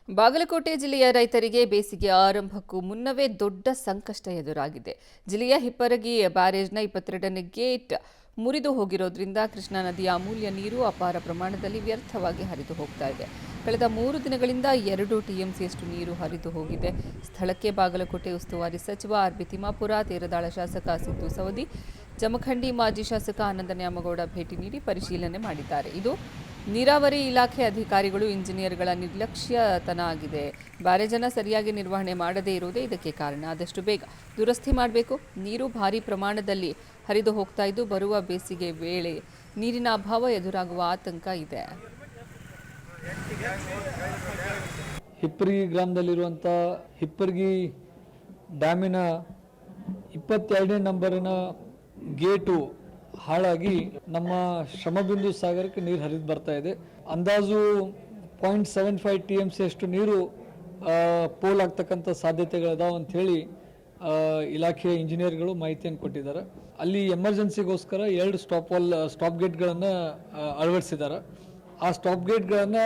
ಬಾಗಲಕೋಟೆ ಜಿಲ್ಲೆಯ ರೈತರಿಗೆ ಬೇಸಿಗೆ ಆರಂಭಕ್ಕೂ ಮುನ್ನವೇ ದೊಡ್ಡ ಸಂಕಷ್ಟ ಎದುರಾಗಿದೆ. ಜಿಲ್ಲೆಯ ಹಿಪ್ಪರಗಿ ಬ್ಯಾರೇಜ್ನ 22ನೇ ಗೇಟ್ ಮುರಿದು ಹೋಗಿರೋದ್ರಿಂದ ಕೃಷ್ಣಾ ನದಿಯ ಅಮೂಲ್ಯ ನೀರು ಅಪಾರ ಪ್ರಮಾಣದಲ್ಲಿ ವ್ಯರ್ಥವಾಗಿ ಹರಿದು ಹೋಗ್ತಾ ಇದೆ. ಕಳೆದ 3 ದಿನಗಳಿಂದ 2 ಟಿಎಂಸಿಯಷ್ಟು ನೀರು ಹರಿದು ಹೋಗಿದೆ. ಸ್ಥಳಕ್ಕೆ ಬಾಗಲಕೋಟೆ ಉಸ್ತುವಾರಿ ಸಚಿವ ಆರ್.ಬಿ. ತಿಮ್ಮಾಪುರ, ತೇರದಾಳ ಶಾಸಕ ಸಿದ್ದು ಸವದಿ, ಜಮಖಂಡಿ ಮಾಜಿ ಶಾಸಕ ಆನಂದ ನ್ಯಾಮಗೌಡ ಭೇಟಿ ನೀಡಿ ಪರಿಶೀಲನೆ ಮಾಡಿದ್ದಾರೆ. ಇದು ನೀರಾವರಿ ಇಲಾಖೆ ಅಧಿಕಾರಿಗಳು, ಇಂಜಿನಿಯರ್ಗಳ ನಿರ್ಲಕ್ಷ್ಯತನ ಆಗಿದೆ. ಬ್ಯಾರೇಜನ್ನು ಸರಿಯಾಗಿ ನಿರ್ವಹಣೆ ಮಾಡದೇ ಇರುವುದೇ ಇದಕ್ಕೆ ಕಾರಣ. ಆದಷ್ಟು ಬೇಗ ದುರಸ್ತಿ ಮಾಡಬೇಕು. ನೀರು ಭಾರೀ ಪ್ರಮಾಣದಲ್ಲಿ ಹರಿದು ಹೋಗ್ತಾ ಇದ್ದು, ಬರುವ ಬೇಸಿಗೆ ವೇಳೆ ನೀರಿನ ಅಭಾವ ಎದುರಾಗುವ ಆತಂಕ ಇದೆ. ಹಿಪ್ಪರಗಿ ಗ್ರಾಮದಲ್ಲಿರುವಂಥ ಹಿಪ್ಪರಗಿ ಡ್ಯಾಮಿನ 22ನೇ ನಂಬರಿನ ಗೇಟು ಹಾಳಾಗಿ ನಮ್ಮ ಶ್ರಮಬಿಂದು ಸಾಗರಕ್ಕೆ ನೀರು ಹರಿದು ಬರ್ತಾ ಇದೆ. ಅಂದಾಜು 0.75 TMC ಅಷ್ಟು ನೀರು ಪೋಲ್ ಆಗ್ತಕ್ಕಂಥ ಸಾಧ್ಯತೆಗಳಿದಾವೆ ಅಂತ ಹೇಳಿ ಇಲಾಖೆಯ ಇಂಜಿನಿಯರ್ಗಳು ಮಾಹಿತಿಯನ್ನು ಕೊಟ್ಟಿದ್ದಾರೆ. ಅಲ್ಲಿ ಎಮರ್ಜೆನ್ಸಿಗೋಸ್ಕರ 2 ಸ್ಟಾಪ್ ಗೇಟ್ಗಳನ್ನು ಅಳವಡಿಸಿದ್ದಾರೆ. ಆ ಸ್ಟಾಪ್ ಗೇಟ್ಗಳನ್ನು